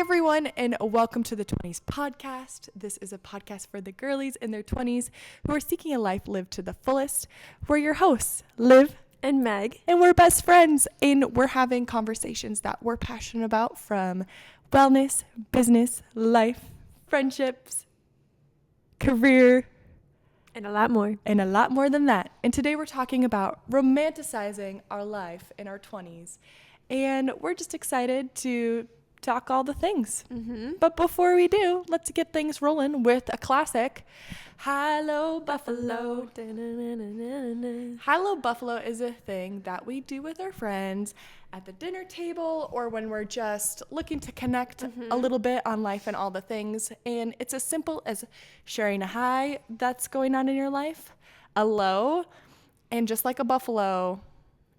everyone, and welcome to the 20s podcast. This is a podcast for the girlies in their 20s who are seeking a life lived to the fullest. We're your hosts, Liv and Meg, and we're best friends, and we're having conversations that we're passionate about, from wellness, business, life, friendships, career, and a lot more. And a lot more than that. And today we're talking about romanticizing our life in our 20s. And we're just excited to talk all the things. But before we do, let's get things rolling with a classic. Hello, Buffalo. Hello, Buffalo is a thing that we do with our friends at the dinner table, or when we're just looking to connect a little bit on life and all the things. And it's as simple as sharing a hi that's going on in your life, a low, and just like a buffalo,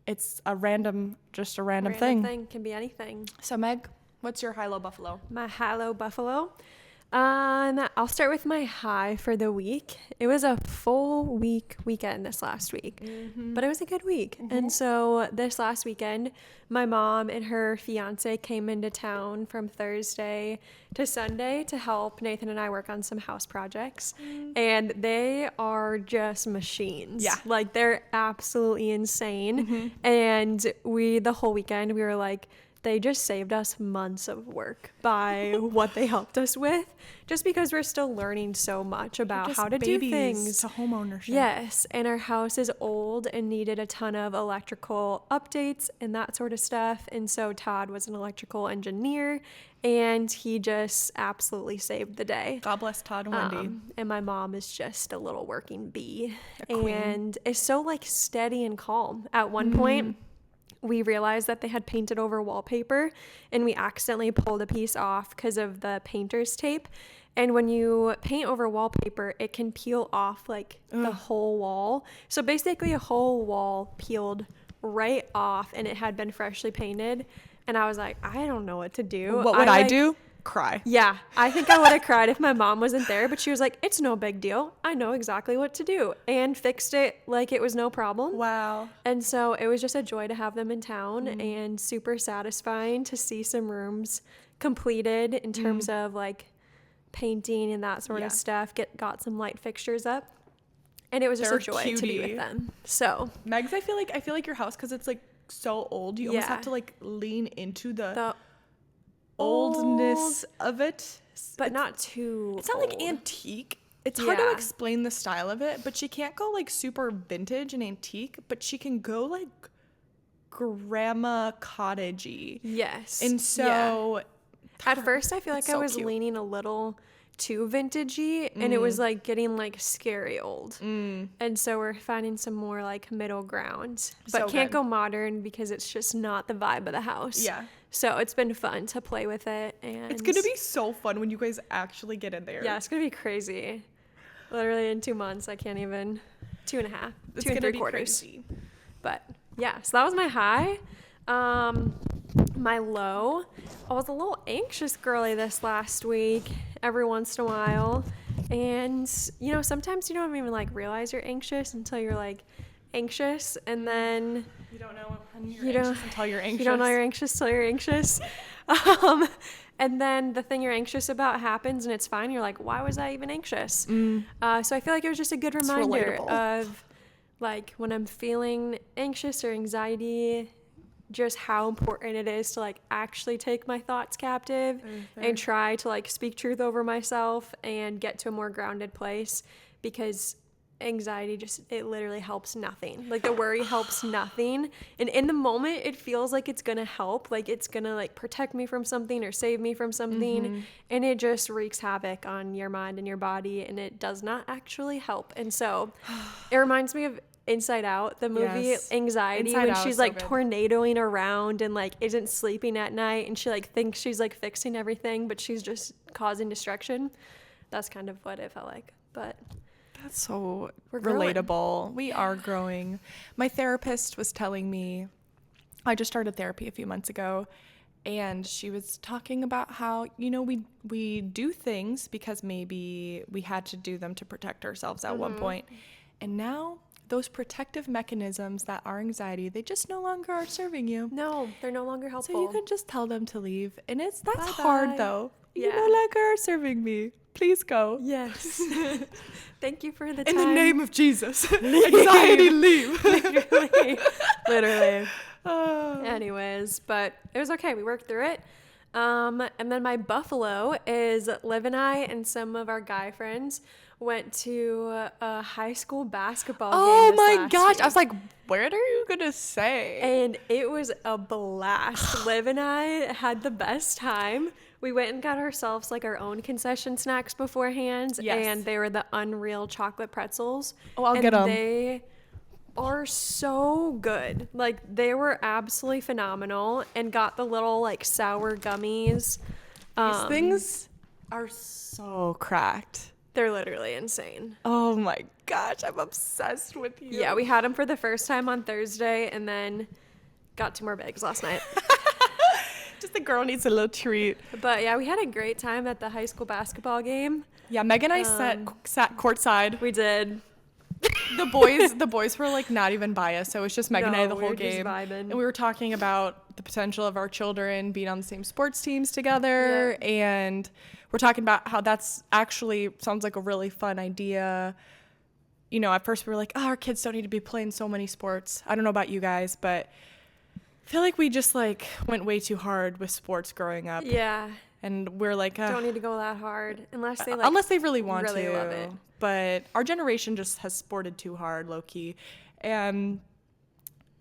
it's a random thing. Can be anything. So Meg, what's your high-low buffalo? My high-low buffalo. I'll start with my high for the week. It was a full weekend this last week, but it was a good week. And so this last weekend, my mom and her fiance came into town from Thursday to Sunday to help Nathan and I work on some house projects. And they are just machines. Yeah. Like, they're absolutely insane. And the whole weekend, we were like, they just saved us months of work by what they helped us with, just because we're still learning so much about how to do things. To homeownership. Yes, and our house is old and needed a ton of electrical updates and that sort of stuff. And so Todd was an electrical engineer, and he just absolutely saved the day. God bless Todd and Wendy. And my mom is just a little working bee, queen. And is so like steady and calm. At one point, we realized that they had painted over wallpaper, and we accidentally pulled a piece off because of the painter's tape. And when you paint over wallpaper, it can peel off like the whole wall. So basically a whole wall peeled right off, and it had been freshly painted. And I was like, I don't know what to do. What would I do? Cry. Yeah, I think I would have cried if my mom wasn't there, but she was like, it's no big deal. I know exactly what to do, and fixed it like it was no problem. Wow. And so it was just a joy to have them in town, and super satisfying to see some rooms completed in terms of like painting and that sort of stuff. Got some light fixtures up, and it was just a joy to be with them. So Megs, I feel like your house, because it's like so old, you almost have to like lean into the oldness of it, but not too it's not old. Like antique. It's hard to explain the style of it, but she can't go like super vintage and antique, but she can go like grandma cottagey. Yes. And so at first I feel like I was leaning a little too vintagey, and it was like getting like scary old. And so we're finding some more like middle ground, but can't go modern because it's just not the vibe of the house. Yeah. So it's been fun to play with it, and it's gonna be so fun when you guys actually get in there. Yeah, it's gonna be crazy. Literally in 2 months, I can't even. 2.5. It's 2 and 3 quarters. Crazy. But yeah, so that was my high. My low, I was a little anxious girly this last week, every once in a while. And, you know, sometimes you don't even like realize you're anxious until you're like anxious, and then you don't know when you're anxious until you're anxious. You don't know you're anxious until you're anxious. And then the thing you're anxious about happens, and it's fine. You're like, why was I even anxious? So I feel like it was just a good reminder of like when I'm feeling anxious or anxiety, just how important it is to like actually take my thoughts captive and try to like speak truth over myself and get to a more grounded place, because anxiety it literally helps nothing. Like, the worry helps nothing, and in the moment it feels like it's gonna help, like it's gonna like protect me from something or save me from something, and it just wreaks havoc on your mind and your body, and it does not actually help. And so it reminds me of Inside Out, the movie. Anxiety, Inside when Out she's like tornadoing around and like isn't sleeping at night, and she like thinks she's like fixing everything, but she's just causing destruction. That's kind of what it felt like. But that's so relatable. Growing. We are growing. My therapist was telling me, I just started therapy a few months ago, and she was talking about how, you know, we do things because maybe we had to do them to protect ourselves at one point, and now those protective mechanisms that are anxiety, they just no longer are serving you. No, they're no longer helpful. So you can just tell them to leave. And that's Bye-bye. hard though. Yeah. You no longer are serving me. Please go. Yes. Thank you for the In time. the name of Jesus. Anxiety, leave. Literally. Anyways, but it was okay. We worked through it. And then my buffalo is Liv and I and some of our guy friends went to a high school basketball game. Oh my gosh. I was like, what are you going to say? And it was a blast. Liv and I had the best time. We went and got ourselves like our own concession snacks beforehand. Yes. And they were the Unreal chocolate pretzels. Oh, I'll get them. They are so good. Like, they were absolutely phenomenal, and got the little like sour gummies. These things are so cracked. They're literally insane. Oh my gosh, I'm obsessed with you. Yeah, we had them for the first time on Thursday, and then got 2 more bags last night. Just the girl needs a little treat. But yeah, we had a great time at the high school basketball game. Yeah, Meg and I sat courtside. We did. The boys were like not even biased, so it was just Meg and I the whole game. Just vibing. And we were talking about the potential of our children being on the same sports teams together, and we're talking about how that's actually sounds like a really fun idea. You know, at first we were like, oh, our kids don't need to be playing so many sports. I don't know about you guys, but I feel like we just like went way too hard with sports growing up. Yeah. And we're like, don't need to go that hard unless they really want really to. Love it. But our generation just has sported too hard, low key. And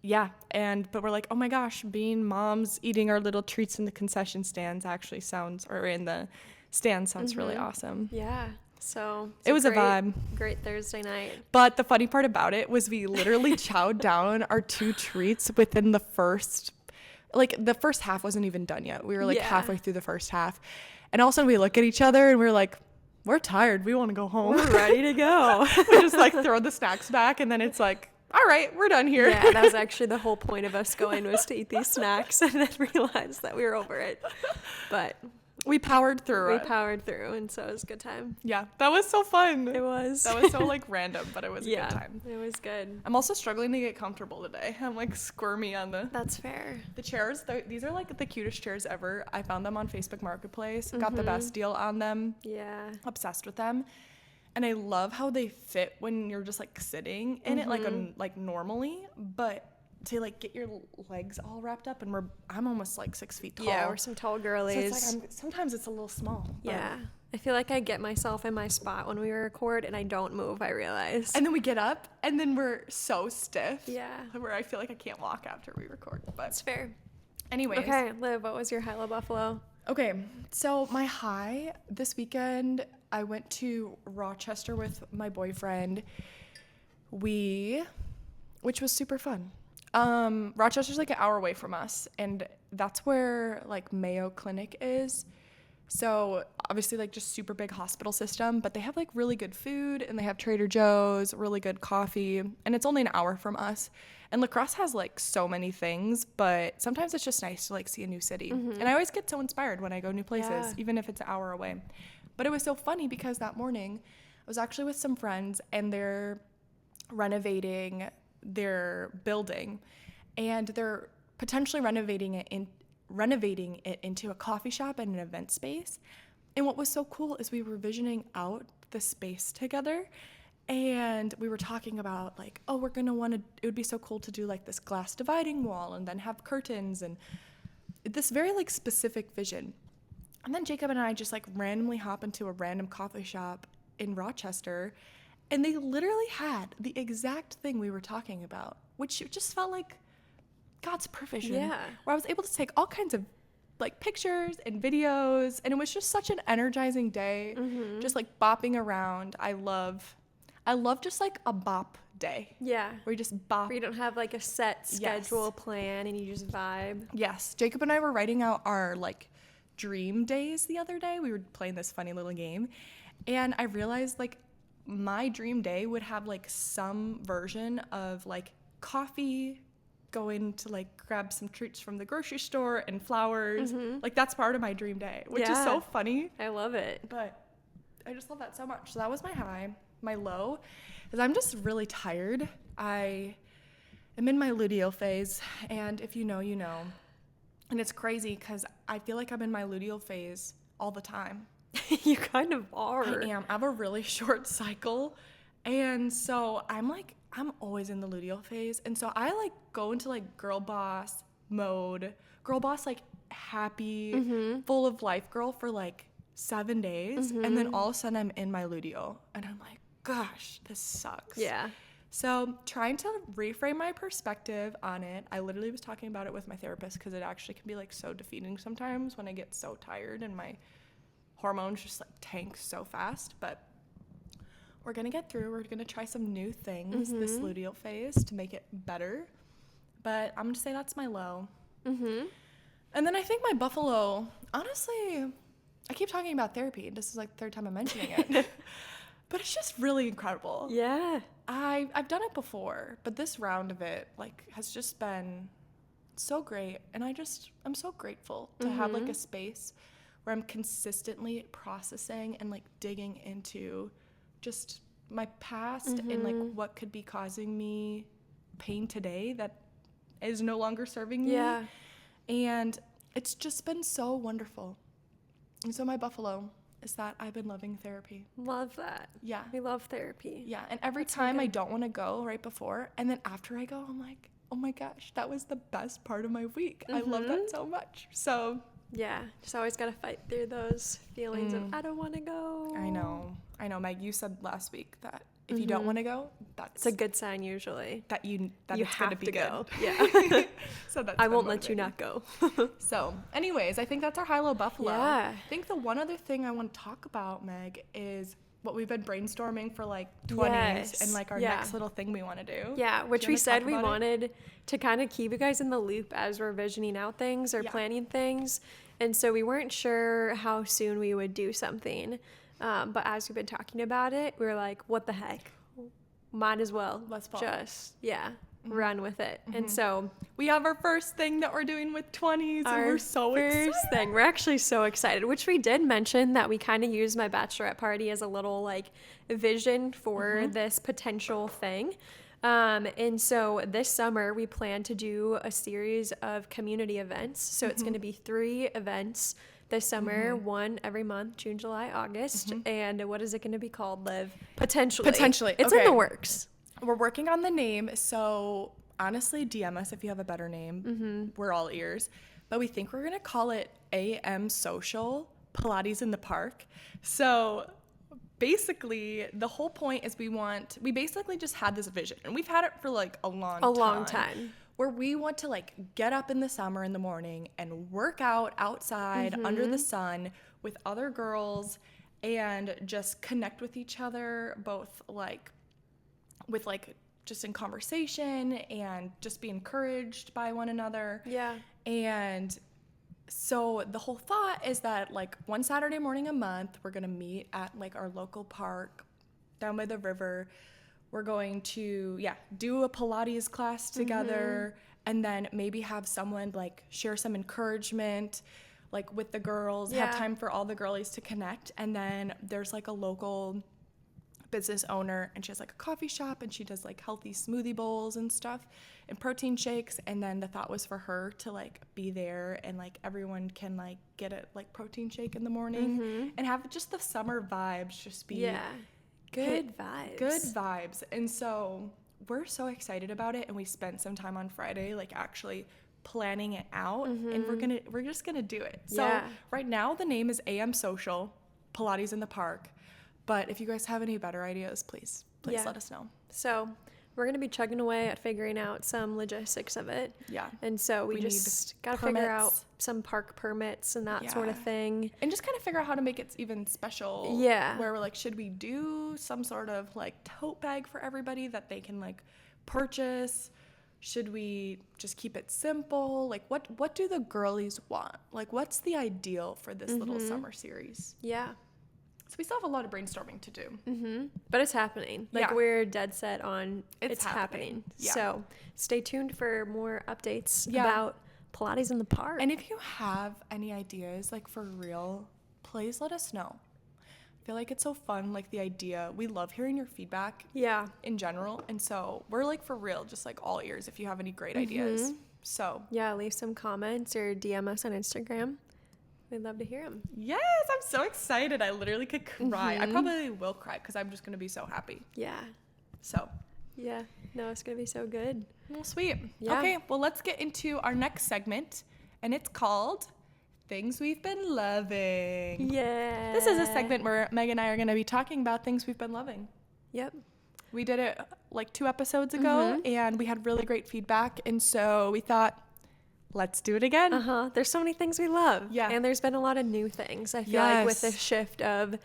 yeah, but we're like, oh my gosh, being moms eating our little treats in the concession stands actually sounds, or in the stand sounds really awesome. Yeah. So it was a vibe. Great Thursday night. But the funny part about it was we literally chowed down our 2 treats within the first half wasn't even done yet. We were like halfway through the first half. And all of a sudden we look at each other and we're like, we're tired. We want to go home. We're ready to go. We just like throw the snacks back, and then it's like, all right, we're done here. Yeah, that was actually the whole point of us going, was to eat these snacks and then realize that we were over it. But we powered through. And so it was a good time. Yeah, that was so fun. It was. That was so like random, but it was a good time. It was good. I'm also struggling to get comfortable today. I'm like squirmy on That's fair. The chairs. These are like the cutest chairs ever. I found them on Facebook Marketplace. Got the best deal on them. Yeah. Obsessed with them. And I love how they fit when you're just like sitting in it like normally, but to like get your legs all wrapped up, and I'm almost like 6 feet tall. Yeah, we're some tall girlies. So it's like sometimes it's a little small. Yeah. I feel like I get myself in my spot when we record and I don't move, I realize. And then we get up and then we're so stiff. Yeah. Where I feel like I can't walk after we record. But it's fair. Anyways. Okay, Liv, what was your high, low, buffalo? Okay, so my high this weekend, I went to Rochester with my boyfriend. Which was super fun. Rochester's like an hour away from us, and that's where like Mayo Clinic is. So obviously like just super big hospital system, but they have like really good food, and they have Trader Joe's, really good coffee, and it's only an hour from us. And La Crosse has like so many things, but sometimes it's just nice to like see a new city. And I always get so inspired when I go new places, even if it's an hour away. But it was so funny because that morning I was actually with some friends, and they're renovating their building, and they're potentially renovating it into a coffee shop and an event space. And what was so cool is we were visioning out the space together, and we were talking about like, oh, it would be so cool to do like this glass dividing wall and then have curtains, and this very like specific vision. And then Jacob and I just like randomly hop into a random coffee shop in Rochester, and they literally had the exact thing we were talking about, which just felt like God's provision. Yeah. Where I was able to take all kinds of like pictures and videos, and it was just such an energizing day, just like bopping around. I love just like a bop day. Yeah. Where you just bop. Where you don't have like a set schedule plan and you just vibe. Yes. Jacob and I were writing out our like dream days the other day. We were playing this funny little game, and I realized like my dream day would have like some version of like coffee, going to like grab some treats from the grocery store, and flowers. Like that's part of my dream day, which is so funny. I love it. But I just love that so much. So that was my high. My low is I'm just really tired. I am in my luteal phase, and if you know, you know. And it's crazy because I feel like I'm in my luteal phase all the time. You kind of are. I am. I have a really short cycle. And so I'm always in the luteal phase. And so I like go into like girl boss mode, girl boss, like happy, full of life girl for like 7 days. And then all of a sudden I'm in my luteal. And I'm like, gosh, this sucks. Yeah. So trying to reframe my perspective on it. I literally was talking about it with my therapist because it actually can be like so defeating sometimes when I get so tired and my hormones just like tank so fast. But we're gonna get through. We're gonna try some new things this luteal phase to make it better. But I'm gonna say that's my low. And then I think my buffalo, honestly, I keep talking about therapy. This is like the third time I'm mentioning it. But it's just really incredible. Yeah. I've done it before, but this round of it like has just been so great. And I'm so grateful to have like a space where I'm consistently processing and like digging into just my past and like what could be causing me pain today that is no longer serving me. Yeah. And it's just been so wonderful. And so my buffalo is that I've been loving therapy. Love that. Yeah. We love therapy. Yeah. And every time I don't want to go right before, and then after I go, I'm like, oh my gosh, that was the best part of my week. I love that so much. So yeah, just always got to fight through those feelings of I don't want to go. I know, Meg, you said last week that if you don't want to go, It's a good sign usually. that You it's have gonna be to good. go. Yeah. So that's I been won't let you motivating. not go. So anyways, I think that's our high-low buffalo. Yeah. I think the one other thing I want to talk about, Meg, is what we've been brainstorming for like 20s and like our next little thing we want to do. Yeah, which Do we you wanna said talk we about it? wanted to kind of keep you guys in the loop as we're visioning out things or Yeah. planning things. And so we weren't sure how soon we would do something. But as we've been talking about it, we were like, what the heck? Might as well. Let's fall. Just, run with it. And so We have our first thing that we're doing with 20s, and we're so excited. first thing, we're actually so excited, which we did mention that we kind of used my bachelorette party as a little like vision for this potential thing. And so this summer we plan to do a series of community events. So it's going to be 3 events this summer, one every month, June, July, August. And what is it going to be called, Liv? Potentially. It's in Okay. the works. We're working on the name, so honestly, DM us if you have a better name. We're all ears. But we think we're going to call it AM Social Pilates in the Park. So basically, the whole point is we basically just had this vision, and we've had it for like a long time. Where we want to like get up in the summer in the morning and work out outside under the sun with other girls and just connect with each other, both like with like just in conversation and just be encouraged by one another. Yeah. And so the whole thought is that like one Saturday morning a month, we're going to meet at like our local park down by the river. We're going to, do a Pilates class together and then maybe have someone like share some encouragement like with the girls, have time for all the girlies to connect. And then there's like a local business owner and she has like a coffee shop and she does like healthy smoothie bowls and stuff and protein shakes. And then the thought was for her to like be there and like everyone can like get a like protein shake in the morning and have just the summer vibes just be Good vibes. Good vibes. And so we're so excited about it, and we spent some time on Friday like actually planning it out, and we're just gonna do it. So right now the name is AM Social Pilates in the Park, but if you guys have any better ideas, please let us know. So we're going to be chugging away at figuring out some logistics of it. Yeah. And so we just got to figure out some park permits and that sort of thing. And just kind of figure out how to make it even special. Yeah. Where we're like, should we do some sort of like tote bag for everybody that they can like purchase? Should we just keep it simple? Like what do the girlies want? Like what's the ideal for this little summer series? Yeah. So we still have a lot of brainstorming to do. But it's happening. Like we're dead set on it's happening. Yeah. So stay tuned for more updates about Pilates in the Park. And if you have any ideas, like for real, please let us know. I feel like it's so fun, like the idea. We love hearing your feedback Yeah. in general. And so we're like for real, just like all ears if you have any great ideas. So yeah, leave some comments or DM us on Instagram. We'd love to hear them. yes, I'm so excited. I literally could cry. I probably will cry because I'm just going to be so happy. Yeah. So Yeah. No, it's going to be so good. well, sweet. Yeah. Okay, well, let's get into our next segment, and it's called Things We've Been Loving. Yeah. This is a segment where Meg and I are going to be talking about things we've been loving. Yep. We did it like 2 episodes ago, and we had really great feedback, and so we thought, let's do it again. There's so many things we love. Yeah. And there's been a lot of new things. I feel like with the shift of,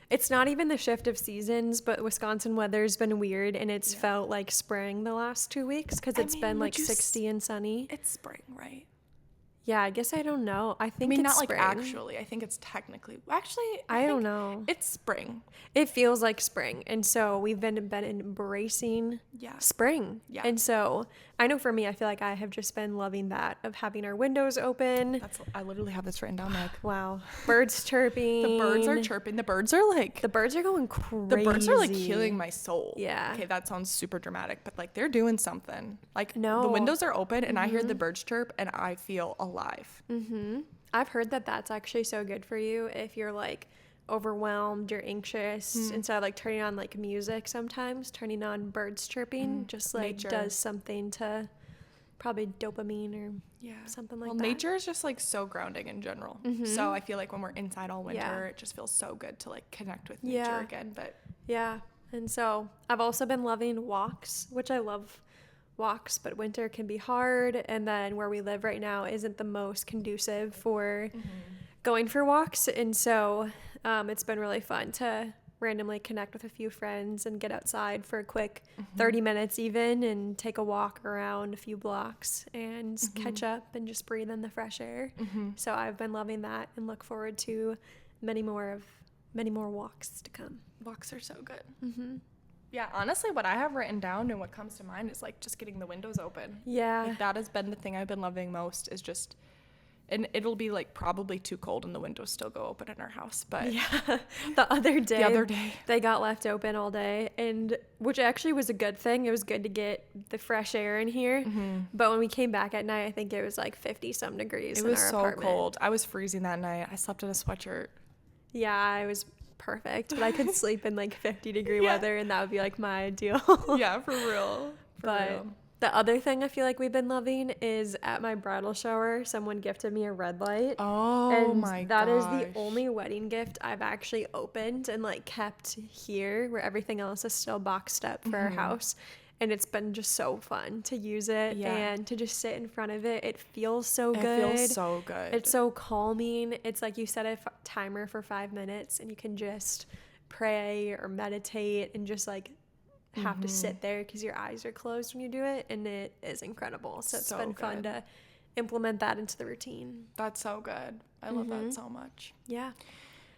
it's not even the shift of seasons, but Wisconsin weather's been weird, and it's felt like spring the last 2 weeks because it's been like 60 and sunny. It's spring, right? Yeah, I guess I don't know. I think I mean, it's not spring. like actually. I think it's technically. Actually, I don't know. It's spring. It feels like spring, and so we've been embracing spring. Yeah. And so I know for me, I feel like I have just been loving that of having our windows open. I literally have this written down, Meg. Wow. Birds chirping. The birds are chirping. The birds are like. The birds are going crazy. The birds are like healing my soul. Yeah. Okay, that sounds super dramatic, but like they're doing something. Like No. the windows are open and I hear the birds chirp and I feel alive. I've heard that that's actually so good for you if you're like overwhelmed or anxious. Instead of like turning on like music sometimes, turning on birds chirping just like Nature. does something to probably dopamine or something like that. Nature is just like so grounding in general. So I feel like when we're inside all winter, it just feels so good to like connect with nature again. But yeah. And so I've also been loving walks, which I love walks, but winter can be hard. And then where we live right now isn't the most conducive for going for walks. And so it's been really fun to randomly connect with a few friends and get outside for a quick 30 minutes even and take a walk around a few blocks and catch up and just breathe in the fresh air. So I've been loving that and look forward to many more walks to come. walks are so good. Yeah, honestly, what I have written down and what comes to mind is like just getting the windows open. Yeah. Like that has been the thing I've been loving most is just, and it'll be like probably too cold and the windows still go open in our house, but Yeah. The other day, day. they got left open all day, and which actually was a good thing. It was good to get the fresh air in here. But when we came back at night, I think it was like 50 some degrees in our so apartment. cold. I was freezing that night. I slept in a sweatshirt. Yeah, it was perfect, but I could sleep in like 50-degree weather, and that would be like my ideal. Yeah, for real. But the other thing I feel like we've been loving is at my bridal shower, someone gifted me a red light. Oh And my gosh. that is the only wedding gift I've actually opened and like kept here, where everything else is still boxed up for our house. And it's been just so fun to use it and to just sit in front of it. It feels so good. It feels so good. It's so calming. It's like you set a timer for 5 minutes and you can just pray or meditate and just like have to sit there because your eyes are closed when you do it, and it is incredible. So it's been fun to implement that into the routine. That's so good. I love that so much. Yeah.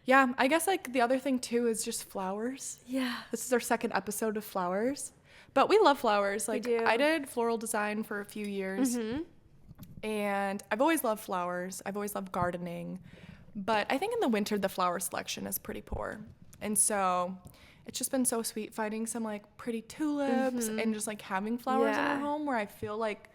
Yeah, I guess like the other thing too is just flowers. Yeah. This is our second episode of flowers. But we love flowers. Like do. I did floral design for a few years. And I've always loved flowers. I've always loved gardening. But I think in the winter the flower selection is pretty poor. And so it's just been so sweet finding some like pretty tulips and just like having flowers in our home where I feel like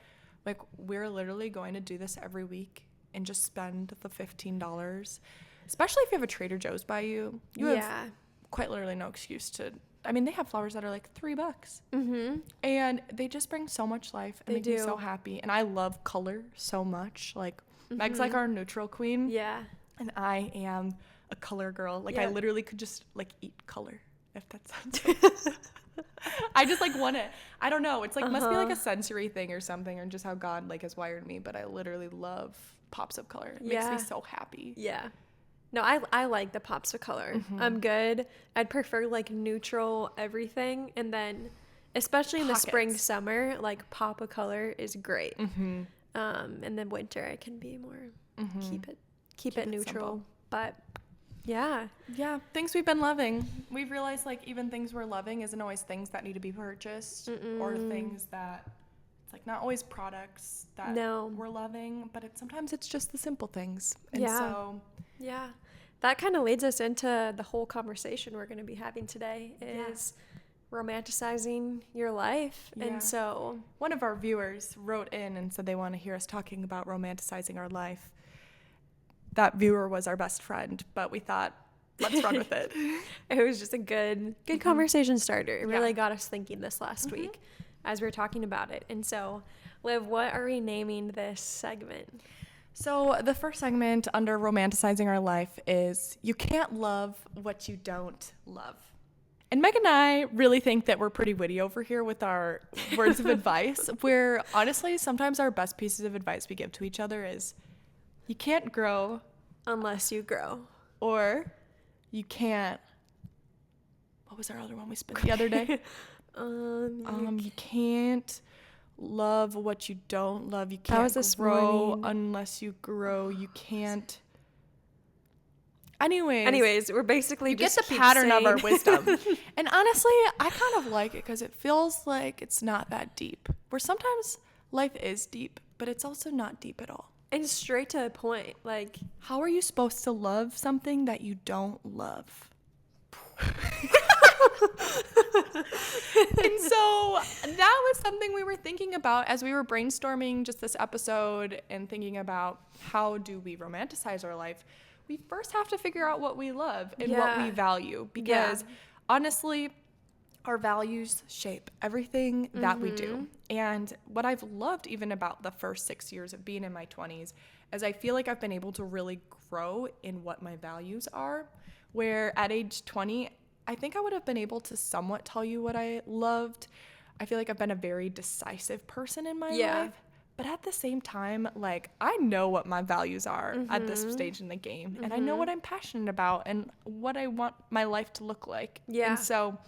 we're literally going to do this every week and just spend the $15. Especially if you have a Trader Joe's by you. You have quite literally no excuse to. I mean, they have flowers that are like $3. And they just bring so much life and make me so happy. And I love color so much. Like Meg's like our neutral queen. Yeah. And I am a color girl. Like I literally could just like eat color, if that sounds right. I just like want it. I don't know. It's like must be like a sensory thing or something, or just how God like has wired me. But I literally love pops of color. It makes me so happy. Yeah. No, I like the pops of color. I'm good. I'd prefer like neutral everything, and then especially in the spring, summer, like pop of color is great. And then winter I can be more keep it neutral. Simple. But yeah, things we've been loving. We've realized like even things we're loving isn't always things that need to be purchased or things that it's like not always products that we're loving, but sometimes it's just the simple things. And so that kind of leads us into the whole conversation we're going to be having today is romanticizing your life. Yeah. And so one of our viewers wrote in and said they want to hear us talking about romanticizing our life. That viewer was our best friend, but we thought, let's run with it. It was just a good conversation starter. It really Yeah. got us thinking this last week as we were talking about it. And so, Liv, what are we naming this segment? So the first segment under romanticizing our life is you can't love what you don't love. And Meg and I really think that we're pretty witty over here with our words of advice, where honestly, sometimes our best pieces of advice we give to each other is you can't grow Unless you grow. or you can't, what was our other one we spent the other day? You can't love what you don't love. You can't grow unless you grow. You can't. Anyways, we're basically you just get the pattern of our wisdom. And honestly, I kind of like it because it feels like it's not that deep. Where sometimes life is deep, but it's also not deep at all. And straight to the point. Like, how are you supposed to love something that you don't love? And so that was something we were thinking about as we were brainstorming just this episode and thinking about how do we romanticize our life. We first have to figure out what we love and what we value, because honestly, our values shape everything that we do. And what I've loved even about the first 6 years of being in my 20s is I feel like I've been able to really grow in what my values are, where at age 20, I think I would have been able to somewhat tell you what I loved. I feel like I've been a very decisive person in my life. But at the same time, like, I know what my values are at this stage in the game. And I know what I'm passionate about and what I want my life to look like. Yeah. And so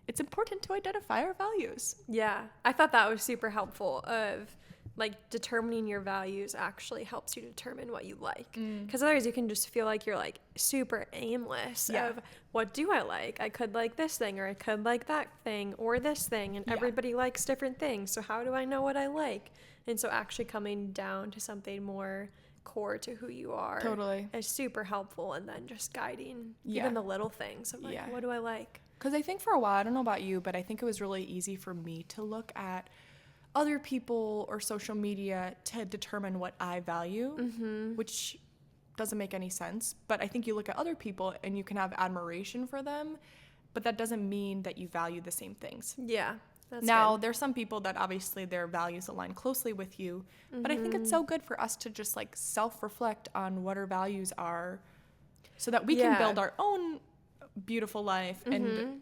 it's important to identify our values. Yeah. I thought that was super helpful of, like, determining your values actually helps you determine what you like. Because otherwise you can just feel like you're, like, super aimless of what do I like? I could like this thing, or I could like that thing, or this thing. And everybody likes different things. So how do I know what I like? And so actually coming down to something more core to who you are is super helpful. And then just guiding even the little things of, like, what do I like? Because I think for a while, I don't know about you, but I think it was really easy for me to look at other people or social media to determine what I value, which doesn't make any sense. But I think you look at other people and you can have admiration for them, but that doesn't mean that you value the same things. Yeah. That's now, good. there's some people that obviously their values align closely with you, but I think it's so good for us to just, like, self-reflect on what our values are so that we can build our own beautiful life and,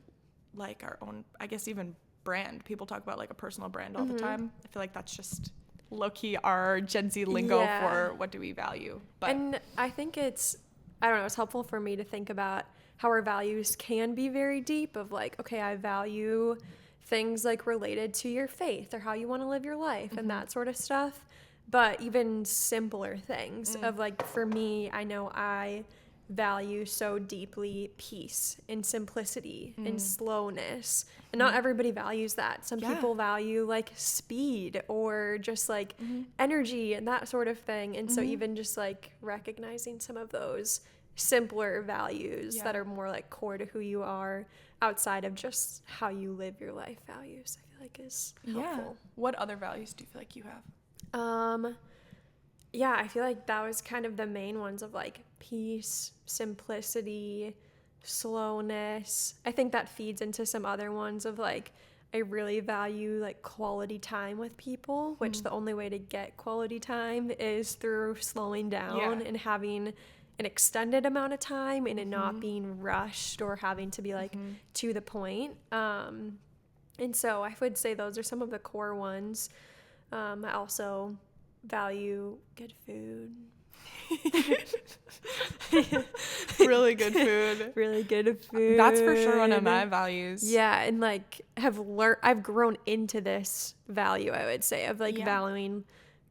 like, our own, I guess, even brand. People talk about, like, a personal brand all the time. I feel like that's just low-key our Gen Z lingo for what do we value. But and I think it's helpful for me to think about how our values can be very deep of, like, okay, I value things, like, related to your faith or how you want to live your life and that sort of stuff. But even simpler things of, like, for me, I know I value so deeply peace and simplicity and slowness. And not everybody values that. Some people value, like, speed or just, like, energy and that sort of thing. And so even just, like, recognizing some of those simpler values that are more, like, core to who you are outside of just how you live your life values, I feel like is helpful. What other values do you feel like you have? I feel like that was kind of the main ones of, like, peace, simplicity, slowness. I think that feeds into some other ones of, like, I really value, like, quality time with people, which the only way to get quality time is through slowing down and having an extended amount of time and it not being rushed or having to be, like, to the point. And so I would say those are some of the core ones. I also value good food. Really good food. Really good food. That's for sure one of my values. Yeah, and, like, I've grown into this value, I would say, of, like, valuing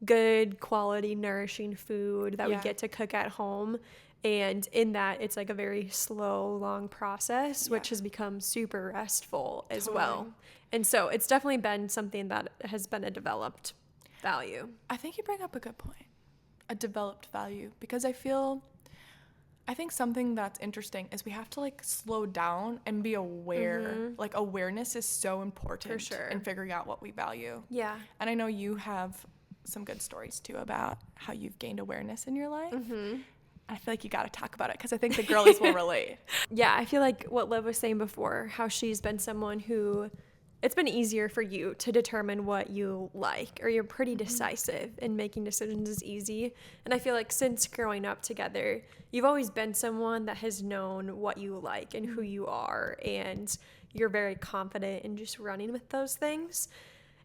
good quality nourishing food that we get to cook at home. And in that, it's, like, a very slow, long process, which has become super restful as well. And so it's definitely been something that has been a developed value. I think you bring up a good point, a developed value, because I feel I think something that's interesting is we have to like slow down and be aware. Like awareness is so important For sure. in figuring out what we value. Yeah. And I know you have some good stories too about how you've gained awareness in your life. I feel like you got to talk about it because I think the girlies will relate. Yeah, I feel like what Liv was saying before, how she's been someone who it's been easier for you to determine what you like, or you're pretty decisive, and making decisions is easy. And I feel like since growing up together, you've always been someone that has known what you like and who you are, and you're very confident in just running with those things.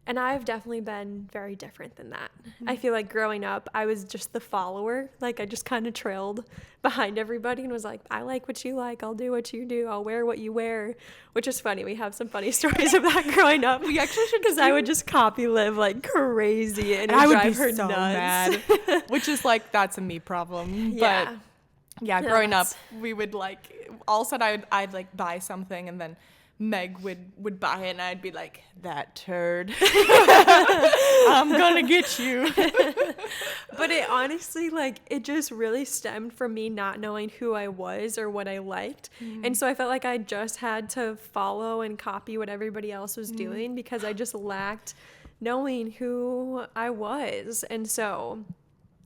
And I've definitely been very different than that. I feel like growing up, I was just the follower. Like, I just kind of trailed behind everybody and was like, I like what you like. I'll do what you do. I'll wear what you wear, which is funny. We have some funny stories of that growing up. We actually should, because I would just copy Liv like crazy, and I would drive her so nuts. Mad. Which is like, that's a me problem. Yeah. But yeah, growing up, we would like, all of a sudden I'd like buy something, and then Meg would buy it, and I'd be like, that turd. I'm gonna get you. But it honestly, like, it just really stemmed from me not knowing who I was or what I liked. And so I felt like I just had to follow and copy what everybody else was doing, because I just lacked knowing who I was. And so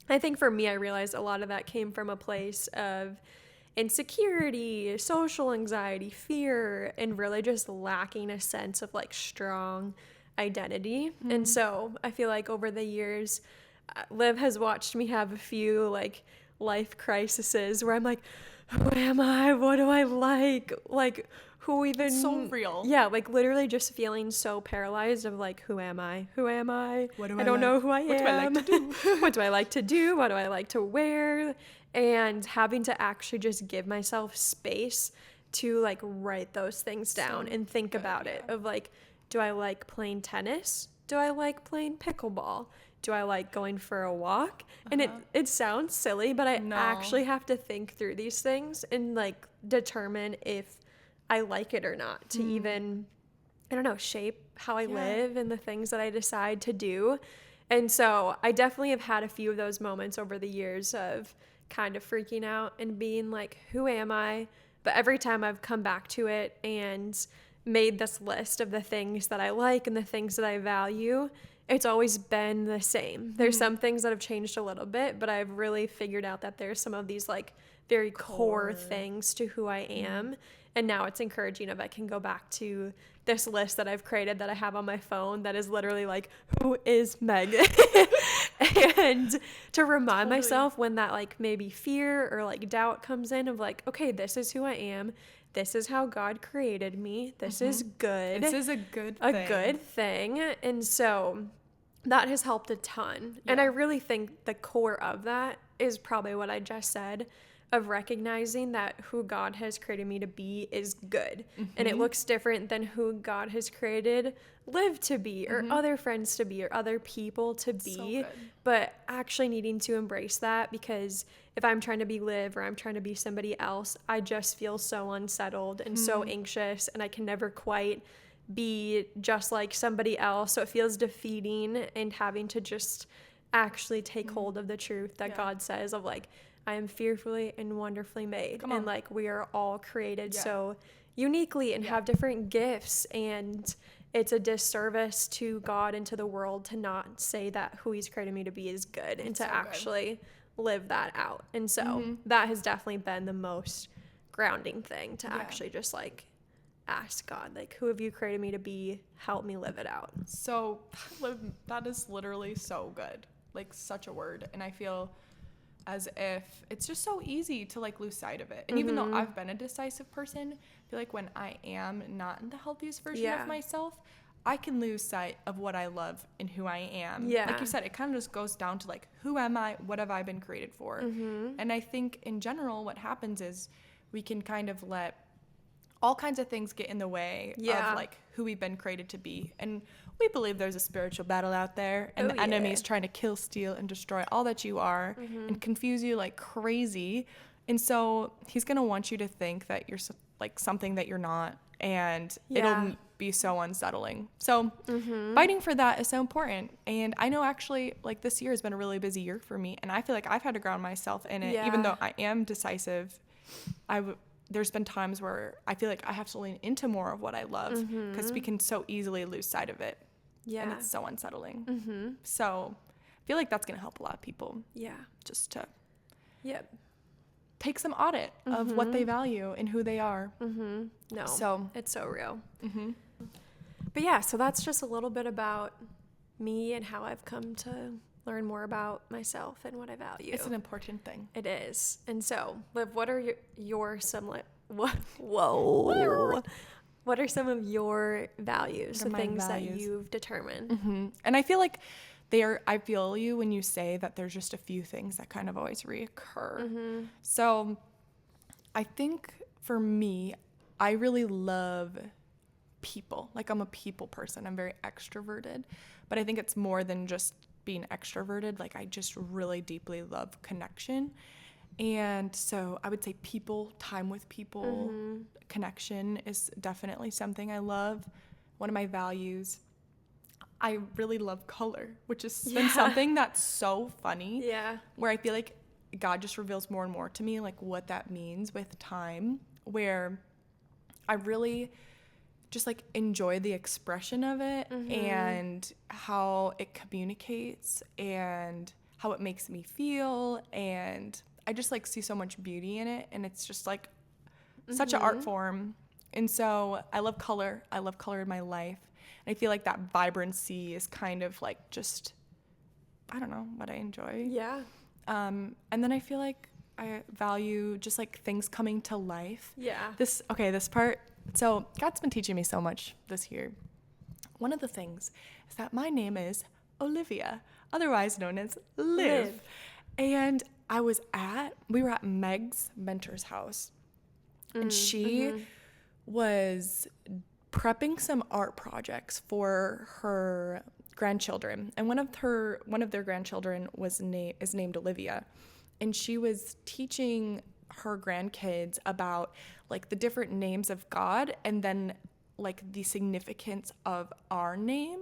I think for me, I realized a lot of that came from a place of insecurity, social anxiety, fear, and really just lacking a sense of like strong identity. And so I feel like over the years, Liv has watched me have a few like life crises where I'm like, who am I? What do I like? Like, who even? So real. Yeah, like literally just feeling so paralyzed of like, who am I? Who am I? What do I don't know who I am. What do I like to do? What do I like to do? What do I like to wear? And having to actually just give myself space to like write those things down and think about it, of like, do I like playing tennis? Do I like playing pickleball? Do I like going for a walk? And it sounds silly, but I actually have to think through these things and like determine if I like it or not, to even, I don't know, shape how I live and the things that I decide to do. And so I definitely have had a few of those moments over the years of kind of freaking out and being like, who am I? But every time I've come back to it and made this list of the things that I like and the things that I value, it's always been the same. There's some things that have changed a little bit, but I've really figured out that there's some of these like very core things to who I am. And now it's encouraging if I can go back to this list that I've created that I have on my phone that is literally like, who is Meg? And to remind myself when that like maybe fear or like doubt comes in of like, okay, this is who I am. This is how God created me. This is good. This is a good thing. And so that has helped a ton. And I really think the core of that is probably what I just said, of recognizing that who God has created me to be is good. And it looks different than who God has created Liv to be, or other friends to be, or other people to be. So but actually needing to embrace that, because if I'm trying to be Liv or I'm trying to be somebody else, I just feel so unsettled and so anxious, and I can never quite be just like somebody else. So it feels defeating, and having to just actually take hold of the truth that God says of like, I am fearfully and wonderfully made. And like, we are all created so uniquely and have different gifts. And it's a disservice to God and to the world to not say that who he's created me to be is good, and to actually live that out. And so that has definitely been the most grounding thing, to actually just like ask God, like, who have you created me to be? Help me live it out. So that is literally so good. Like, such a word. And I feel as if it's just so easy to like lose sight of it. And even though I've been a decisive person, I feel like when I am not in the healthiest version of myself, I can lose sight of what I love and who I am. Like you said, it kind of just goes down to like, who am I? What have I been created for? And I think in general, what happens is we can kind of let all kinds of things get in the way of like who we've been created to be. And we believe there's a spiritual battle out there, and the enemy is trying to kill, steal, and destroy all that you are and confuse you like crazy. And so he's going to want you to think that you're like something that you're not, and it'll be so unsettling. So fighting for that is so important. And I know actually like this year has been a really busy year for me, and I feel like I've had to ground myself in it, even though I am decisive there's been times where I feel like I have to lean into more of what I love because we can so easily lose sight of it. Yeah. And it's so unsettling. So I feel like that's going to help a lot of people. Yeah. Just to Yep. take some audit of what they value and who they are. No. So it's so real. But yeah, so that's just a little bit about me and how I've come to learn more about myself and what I value. It's an important thing. It is. And so, Liv, what are your some like whoa? What are some of your values, the things that you've determined? And I feel like I feel you when you say that there's just a few things that kind of always reoccur. So I think for me, I really love people. Like, I'm a people person. I'm very extroverted, but I think it's more than just being extroverted. Like, I just really deeply love connection. And so I would say people, time with people, connection is definitely something I love. One of my values. I really love color, which has been something that's so funny. Yeah. Where I feel like God just reveals more and more to me, like, what that means with time, where I really just like enjoy the expression of it and how it communicates and how it makes me feel. And I just like see so much beauty in it. And it's just like such an art form. And so I love color. I love color in my life. And I feel like that vibrancy is kind of like just, I don't know, what I enjoy. Yeah. And then I feel like I value just like things coming to life. Yeah. This part. So God's been teaching me so much this year. One of the things is that my name is Olivia, otherwise known as Liv. And we were at Meg's mentor's house, and she was prepping some art projects for her grandchildren. And one of their grandchildren is named Olivia. And she was teaching her grandkids about like the different names of God and then like the significance of our name.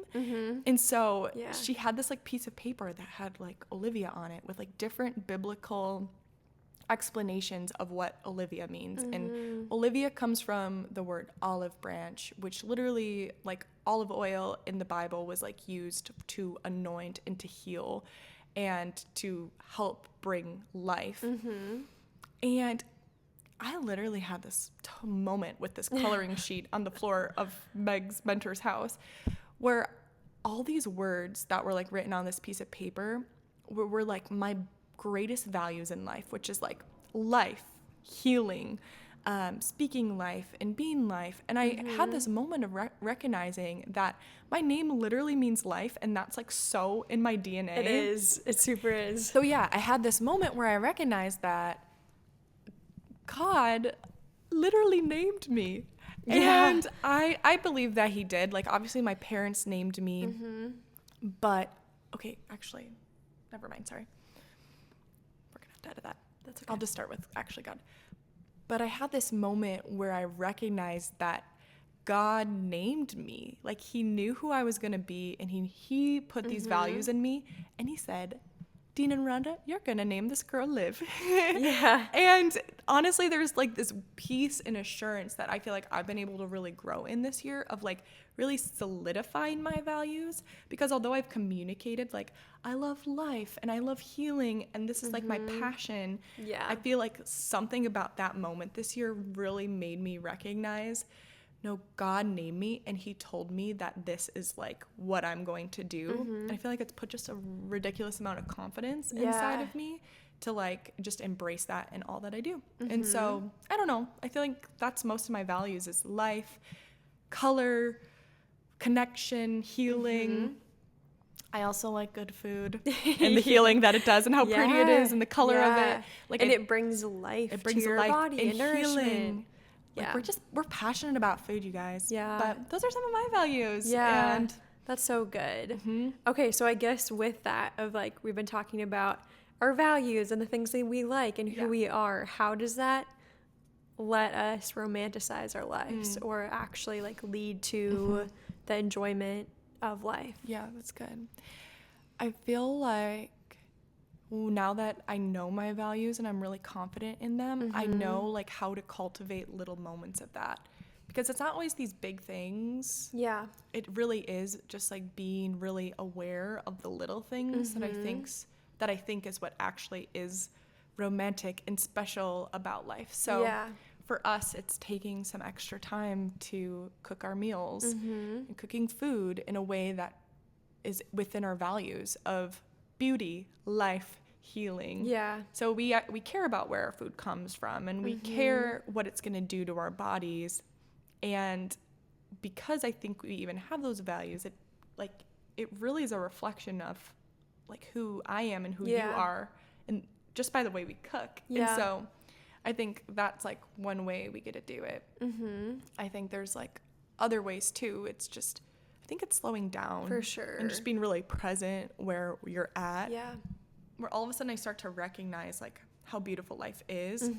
And so she had this like piece of paper that had like Olivia on it with like different biblical explanations of what Olivia means. And Olivia comes from the word olive branch, which literally, like, olive oil in the Bible was like used to anoint and to heal and to help bring life. And I literally had this moment with this coloring sheet on the floor of Meg's mentor's house where all these words that were like written on this piece of paper were like my greatest values in life, which is like life, healing, speaking life, and being life. And I had this moment of recognizing that my name literally means life, and that's like so in my DNA. It is. It super is. So yeah, I had this moment where I recognized that God literally named me. Yeah. And I believe that he did. Like, obviously my parents named me, but okay, actually, never mind, sorry. We're gonna have to edit that. That's okay. I'll just start with actually God. But I had this moment where I recognized that God named me. Like, he knew who I was gonna be, and he put these values in me, and he said, Dean and Rhonda, you're gonna name this girl Liv. Yeah. And honestly, there's like this peace and assurance that I feel like I've been able to really grow in this year of like really solidifying my values, because although I've communicated like I love life and I love healing and this is like my passion, I feel like something about that moment this year really made me recognize, no, God named me and he told me that this is like what I'm going to do. And I feel like it's put just a ridiculous amount of confidence inside of me to like just embrace that in all that I do. And so, I don't know, I feel like that's most of my values is life, color, connection, healing. I also like good food and the healing that it does and how pretty it is and the color of it. Like, and it brings life to your body and nourishment. Healing. Like, we're passionate about food, you guys. Yeah. But those are some of my values. Yeah. And that's so good. Okay, so I guess with that of like we've been talking about our values and the things that we like and who we are, how does that let us romanticize our lives or actually like lead to the enjoyment of life? Yeah, that's good. I feel like ooh, now that I know my values and I'm really confident in them, I know like how to cultivate little moments of that. Because it's not always these big things. Yeah. It really is just like being really aware of the little things that I think is what actually is romantic and special about life. So for us, it's taking some extra time to cook our meals and cooking food in a way that is within our values of beauty, life, healing. Yeah. So we care about where our food comes from, and we care what it's going to do to our bodies. And because I think we even have those values, it really is a reflection of like who I am and who you are, and just by the way we cook. And so I think that's like one way we get to do it. I think there's like other ways too. It's just, I think it's slowing down For sure. and just being really present where you're at. Yeah. Where all of a sudden I start to recognize like how beautiful life is,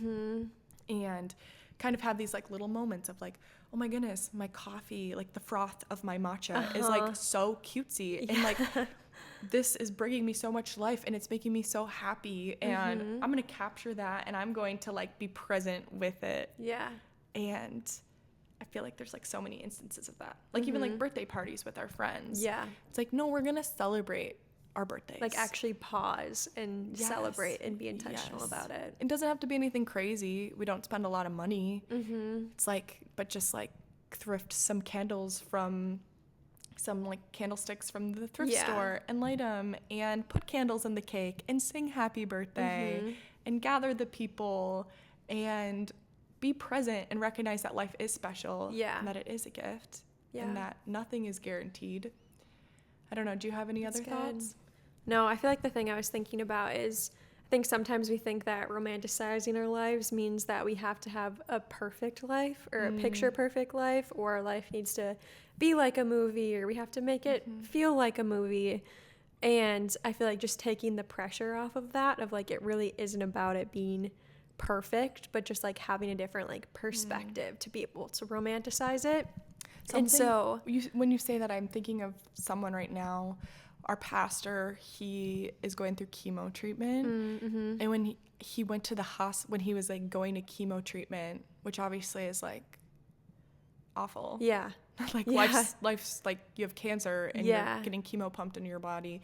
and kind of have these like little moments of like, oh my goodness, my coffee, like the froth of my matcha is like so cutesy, and like this is bringing me so much life, and it's making me so happy, and I'm gonna capture that, and I'm going to like be present with it. And I feel like there's like so many instances of that, like even like birthday parties with our friends. It's like, no, we're gonna celebrate our birthdays. Like actually pause and celebrate and be intentional about it. It doesn't have to be anything crazy. We don't spend a lot of money. It's like, but just like thrift some candles from some like candlesticks from the thrift store and light them and put candles in the cake and sing happy birthday and gather the people and be present and recognize that life is special and that it is a gift and that nothing is guaranteed. I don't know. Do you have any other thoughts? No, I feel like the thing I was thinking about is I think sometimes we think that romanticizing our lives means that we have to have a perfect life or a picture perfect life, or our life needs to be like a movie, or we have to make it feel like a movie. And I feel like just taking the pressure off of that, of like it really isn't about it being perfect, but just like having a different like perspective to be able to romanticize it. And so when you say that, I'm thinking of someone right now. Our pastor, he is going through chemo treatment, and when he went to the hospital, when he was like going to chemo treatment, which obviously is like awful. Like life's like you have cancer and you're getting chemo pumped into your body,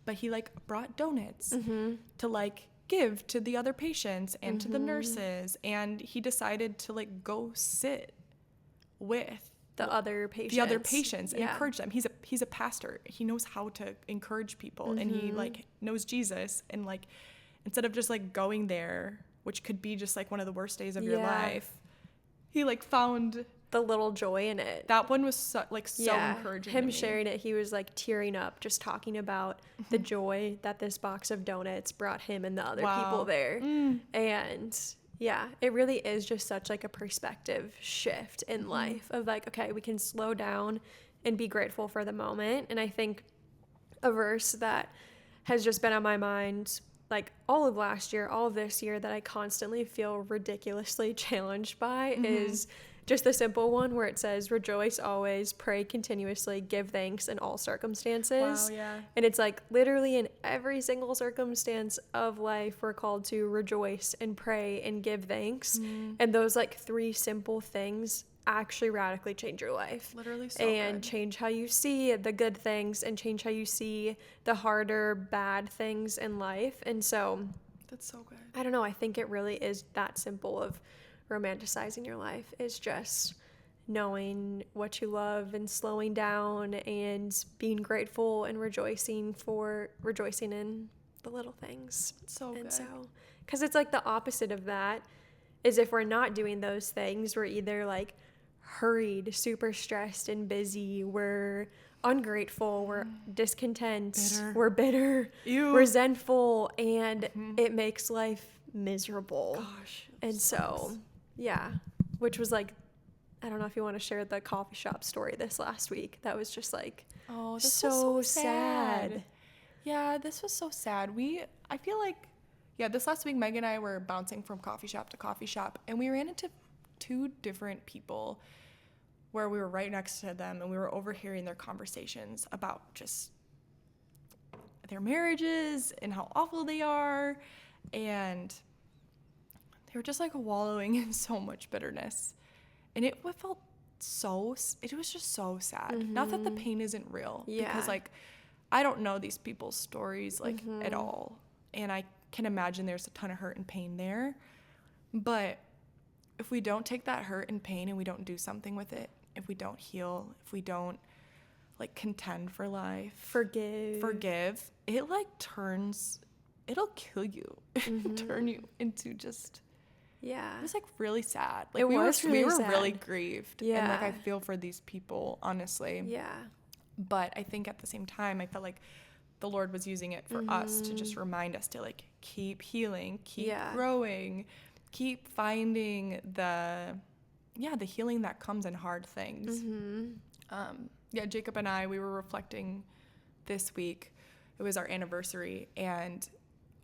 but he like brought donuts to like give to the other patients and to the nurses, and he decided to like go sit with the other patients and encourage them. He's a pastor. He knows how to encourage people, and he like knows Jesus, and like instead of just like going there, which could be just like one of the worst days of your life, he like found the little joy in it. That one was so encouraging. Him sharing it, he was like tearing up just talking about the joy that this box of donuts brought him and the other people there. And yeah, it really is just such like a perspective shift in life of like, okay, we can slow down and be grateful for the moment. And I think a verse that has just been on my mind like all of last year, all of this year, that I constantly feel ridiculously challenged by is just the simple one where it says, rejoice always, pray continuously, give thanks in all circumstances. And it's like literally in every single circumstance of life, we're called to rejoice and pray and give thanks. And those like three simple things actually radically change your life. Literally so and good. Change how you see the good things and change how you see the harder, bad things in life. And so that's so good. I don't know, I think it really is that simple of romanticizing your life is just knowing what you love and slowing down and being grateful and rejoicing in the little things. So good. And so, because it's like the opposite of that is if we're not doing those things, we're either like hurried, super stressed and busy, we're ungrateful, we're discontent, we're bitter, we're resentful, and it makes life miserable. Gosh. And so, yeah, which was like, I don't know if you want to share the coffee shop story this last week. That was just like, oh, this so was so sad. Yeah, this was so sad. I feel like, this last week, Meg and I were bouncing from coffee shop to coffee shop, and we ran into two different people where we were right next to them, and we were overhearing their conversations about just their marriages and how awful they are. And they were just like wallowing in so much bitterness. And it was just so sad. Not that the pain isn't real, because like I don't know these people's stories like at all. And I can imagine there's a ton of hurt and pain there. But if we don't take that hurt and pain and we don't do something with it, if we don't heal, if we don't like contend for life, forgive, it like it'll kill you, turn you into just, it was like really sad. Like we were really grieved. And like I feel for these people, honestly. But I think at the same time, I felt like the Lord was using it for us to just remind us to like keep healing, keep growing, keep finding the healing that comes in hard things. Jacob and I, we were reflecting this week. It was our anniversary, and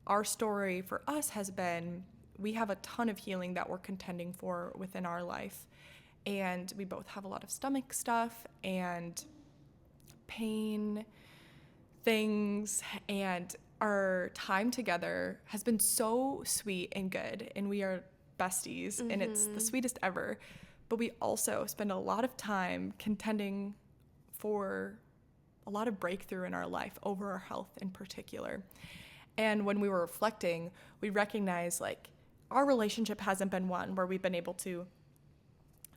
our story for us has been, we have a ton of healing that we're contending for within our life. And we both have a lot of stomach stuff and pain things, and our time together has been so sweet and good, and we are besties, and it's the sweetest ever. But we also spend a lot of time contending for a lot of breakthrough in our life over our health in particular. And when we were reflecting, we recognized like our relationship hasn't been one where we've been able to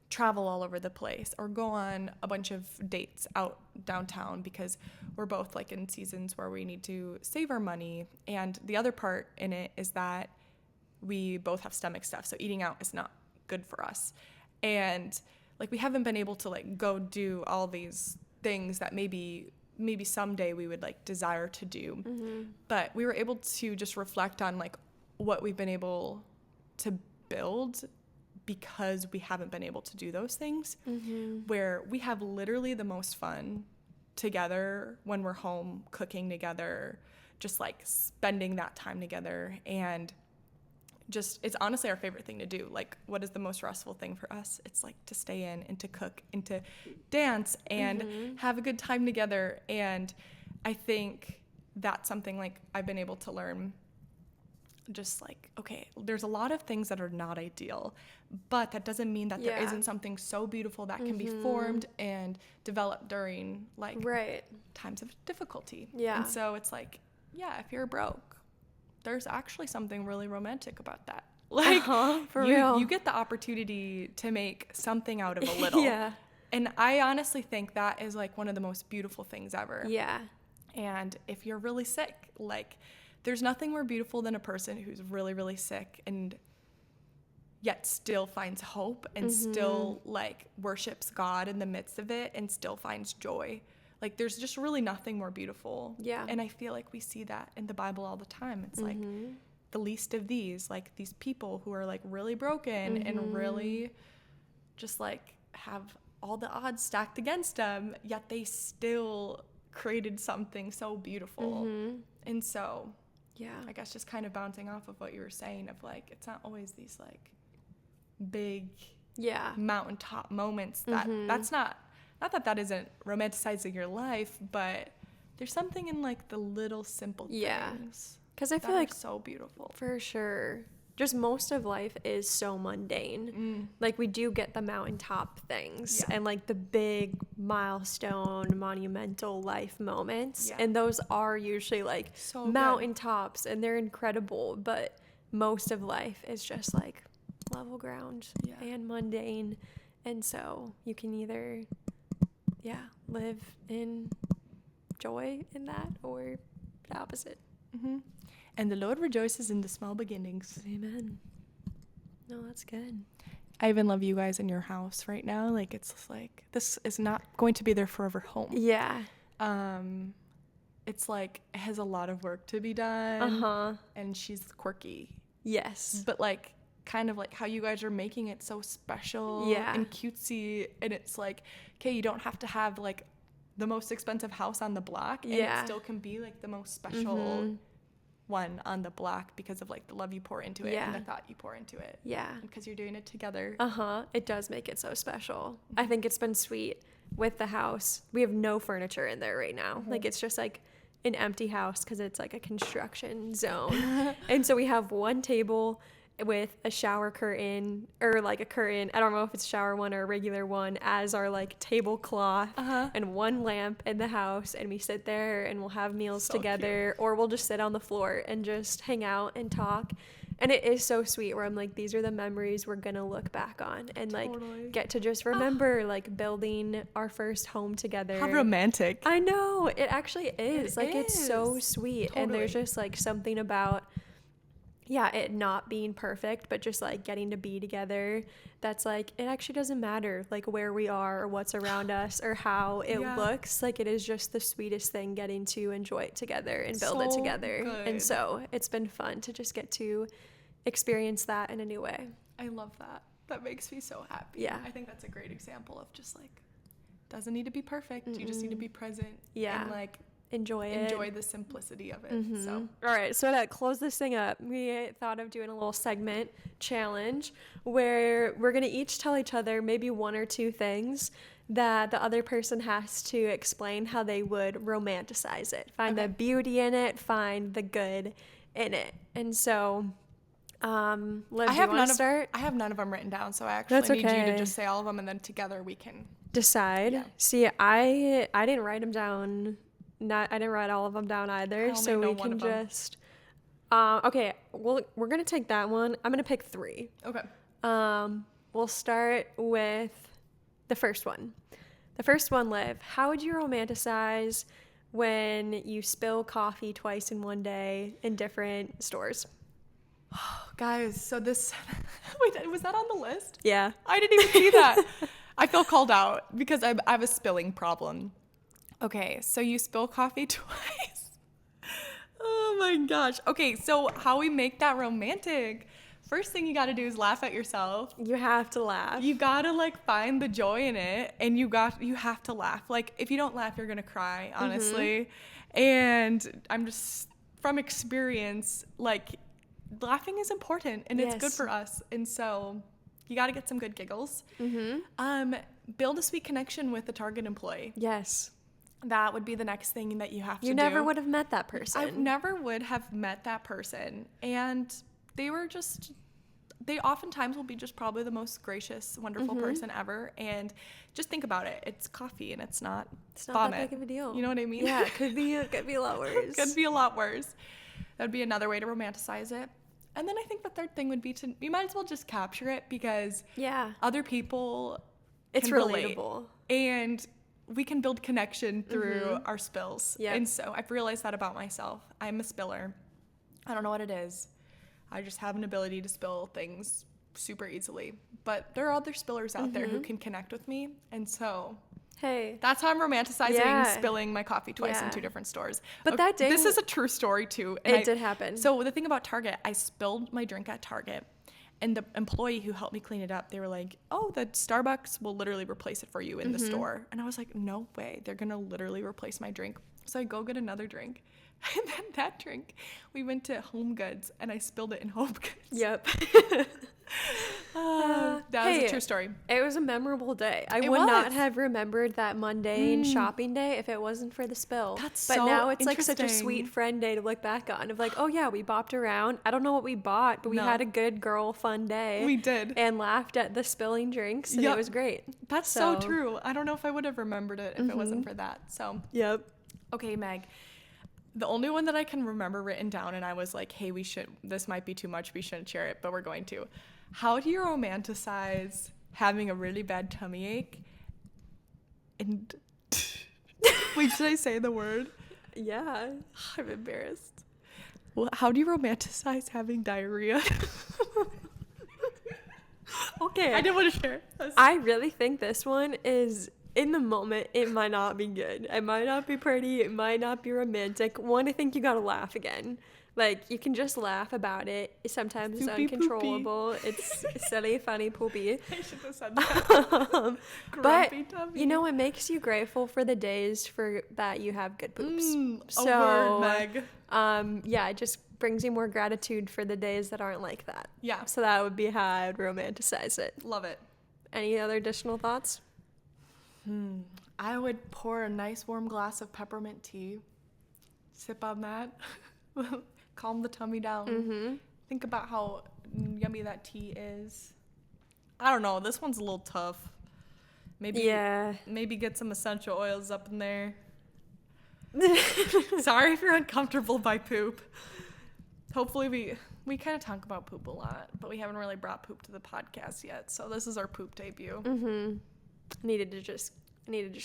travel all over the place or go on a bunch of dates out downtown, because we're both like in seasons where we need to save our money. And the other part in it is that we both have stomach stuff, so eating out is not good for us. And like we haven't been able to like go do all these things that maybe someday we would like desire to do. But we were able to just reflect on like what we've been able to build because we haven't been able to do those things, where we have literally the most fun together when we're home cooking together, just like spending that time together. And just, it's honestly our favorite thing to do. Like, what is the most restful thing for us? It's like to stay in and to cook and to dance and have a good time together. And I think that's something like I've been able to learn, just like, okay, there's a lot of things that are not ideal, but that doesn't mean that there isn't something so beautiful that can be formed and developed during like times of difficulty. And so it's like, if you're broke, there's actually something really romantic about that. Like, for real. You get the opportunity to make something out of a little. And I honestly think that is like one of the most beautiful things ever. And if you're really sick, like, there's nothing more beautiful than a person who's really, really sick and yet still finds hope and still like worships God in the midst of it and still finds joy. Like, there's just really nothing more beautiful. And I feel like we see that in the Bible all the time. It's like the least of these, like these people who are like really broken and really just like have all the odds stacked against them, yet they still created something so beautiful. And so I guess just kind of bouncing off of what you were saying of like, it's not always these like big mountaintop moments that's not that isn't romanticizing your life, but there's something in like the little simple things. Because I feel like so beautiful. For sure. Just most of life is so mundane. Like, we do get the mountaintop things and like the big milestone, monumental life moments. And those are usually like so mountaintops and they're incredible. But most of life is just like level ground and mundane. And so you can either, live in joy in that or the opposite. And the Lord rejoices in the small beginnings. Amen. No, that's good. I even love you guys in your house right now. Like, it's like, this is not going to be their forever home. It's like, it has a lot of work to be done. And she's quirky. But like, kind of like how you guys are making it so special and cutesy. And it's like, okay, you don't have to have like the most expensive house on the block. And it still can be like the most special one on the block because of like the love you pour into it and the thought you pour into it. Because you're doing it together. It does make it so special. I think it's been sweet with the house. We have no furniture in there right now. Like, it's just like an empty house because it's like a construction zone. And so we have one table with a shower curtain, or like a curtain, I don't know if it's a shower one or a regular one, as our like tablecloth, and one lamp in the house, and we sit there and we'll have meals together, or we'll just sit on the floor and just hang out and talk. And it is so sweet, where I'm like, these are the memories we're gonna look back on and like get to just remember like building our first home together. How romantic. I know, it actually is. It's so sweet. And there's just like something about it not being perfect, but just like getting to be together, that's like, it actually doesn't matter like where we are or what's around us or how it looks. Like, it is just the sweetest thing getting to enjoy it together and build it together. Good. And so it's been fun to just get to experience that in a new way. I love that. That makes me so happy. Yeah, I think that's a great example of just like, doesn't need to be perfect. You just need to be present. Yeah, and like enjoy the simplicity of it. So all right, so to close this thing up, we thought of doing a little segment challenge where we're gonna each tell each other maybe one or two things that the other person has to explain how they would romanticize it, find the beauty in it, find the good in it. And so Liv, do you want to start? I have none of them written down, so I actually need you to just say all of them, and then together we can decide. Yeah. See, I didn't write them down. I didn't write all of them down either, so we can just okay, we're gonna take that one. I'm gonna pick 3. Okay. We'll start with the first one. The first one, Liv, how would you romanticize when you spill coffee twice in one day in different stores? Guys, so this wait, was that on the list? Yeah, I didn't even see that. I feel called out because I have a spilling problem. Okay, so you spill coffee twice. Oh my gosh. Okay, so how we make that romantic? First thing you got to do is laugh at yourself. You have to laugh. You got to like find the joy in it, and you have to laugh. Like, if you don't laugh, you're going to cry, honestly. And I'm just from experience, like, laughing is important and it's good for us. And so you got to get some good giggles. Build a sweet connection with the Target employee. Yes. That would be the next thing that you have to do. You never would have met that person. I never would have met that person. And they oftentimes will be just probably the most gracious, wonderful person ever. And just think about it. It's coffee and it's not vomit. That big of a deal. You know what I mean? Yeah, it could be a lot worse. Could be a lot worse. That would be another way to romanticize it. And then I think the third thing would be you might as well just capture it, because other people it's can relate. Relatable. And we can build connection through our spills. Yep. And so I've realized that about myself. I'm a spiller. I don't know what it is. I just have an ability to spill things super easily. But there are other spillers out there who can connect with me. And so that's how I'm romanticizing spilling my coffee twice in 2 different stores. But that day, this is a true story too. And it did happen. So the thing about Target, I spilled my drink at Target. And the employee who helped me clean it up, they were like, oh, the Starbucks will literally replace it for you in the store. And I was like, no way. They're going to literally replace my drink. So I go get another drink. And then that drink, we went to Home Goods, and I spilled it in Home Goods. Yep. That was a true story. It was a memorable day. I would not have remembered that mundane shopping day if it wasn't for the spill. But now it's like such a sweet friend day to look back on, of like, oh yeah, we bopped around. I don't know what we bought, but we had a good girl fun day. We did. And laughed at the spilling drinks, and it was great. That's so true. I don't know if I would have remembered it if it wasn't for that. So okay, Meg. The only one that I can remember written down, and I was like, hey, this might be too much, we shouldn't share it, but we're going to. How do you romanticize having a really bad tummy ache? And wait, should I say the word? Yeah. I'm embarrassed. Well, how do you romanticize having diarrhea? Okay. I didn't want to share. I really think this one is, in the moment, it might not be good. It might not be pretty. It might not be romantic. One, I think you gotta laugh again. Like, you can just laugh about it. Sometimes it's uncontrollable. Poopy. It's silly, funny, poopy. I should have said that. But, tummy. You know, it makes you grateful for the days that you have good poops. So, a word, Meg. It just brings you more gratitude for the days that aren't like that. Yeah. So that would be how I would romanticize it. Love it. Any other additional thoughts? I would pour a nice warm glass of peppermint tea sip on that. Calm the tummy down. Think about how yummy that tea is. I don't know. This one's a little tough. Maybe get some essential oils up in there. Sorry if you're uncomfortable by poop. Hopefully we kind of talk about poop a lot, but we haven't really brought poop to the podcast yet. So this is our poop debut. Needed to just